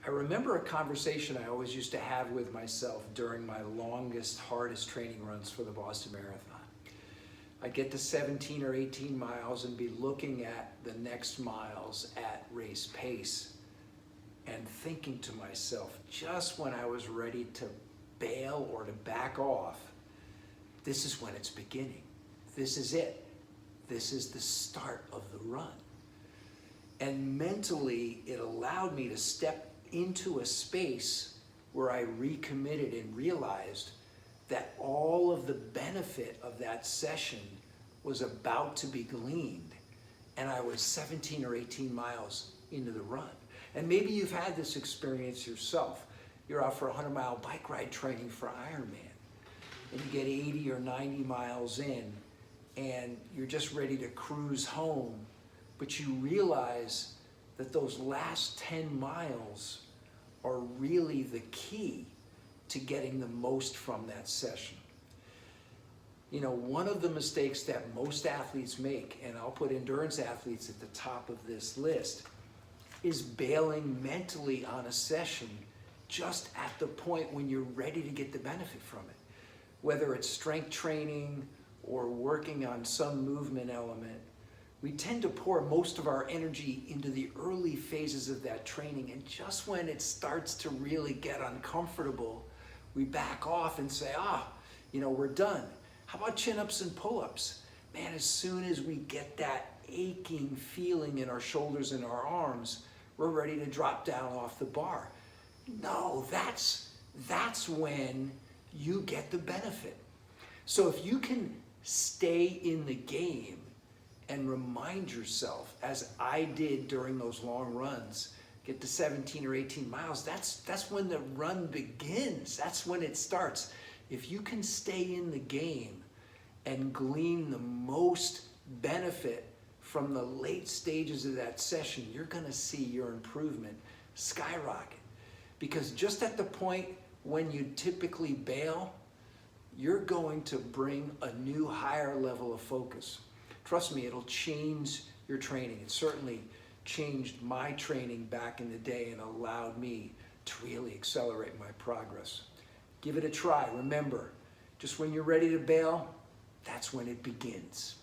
I remember a conversation I always used to have with myself during my longest, hardest training runs for the Boston Marathon. I'd get to 17 or 18 miles and be looking at the next miles at race pace and thinking to myself, just when I was ready to bail or to back off, this is when it's beginning. This is it. This is the start of the run. And mentally, it allowed me to step into a space where I recommitted and realized that all of the benefit of that session was about to be gleaned. And I was 17 or 18 miles into the run. And maybe you've had this experience yourself. You're out for a 100-mile bike ride training for Ironman, and you get 80 or 90 miles in, and you're just ready to cruise home, but you realize that those last 10 miles are really the key to getting the most from that session. You know, one of the mistakes that most athletes make, and I'll put endurance athletes at the top of this list, is bailing mentally on a session just at the point when you're ready to get the benefit from it. Whether it's strength training or working on some movement element, we tend to pour most of our energy into the early phases of that training, and just when it starts to really get uncomfortable, we back off and say, we're done. How about chin-ups and pull-ups? Man, as soon as we get that aching feeling in our shoulders and our arms, we're ready to drop down off the bar. No, that's when you get the benefit. So if you can stay in the game and remind yourself, as I did during those long runs, get to 17 or 18 miles, that's when the run begins. That's when it starts. If you can stay in the game and glean the most benefit from the late stages of that session, you're gonna see your improvement skyrocket. Because just at the point when you typically bail, you're going to bring a new higher level of focus. Trust me, it'll change your training. It certainly changed my training back in the day and allowed me to really accelerate my progress. Give it a try. Remember, just when you're ready to bail, that's when it begins.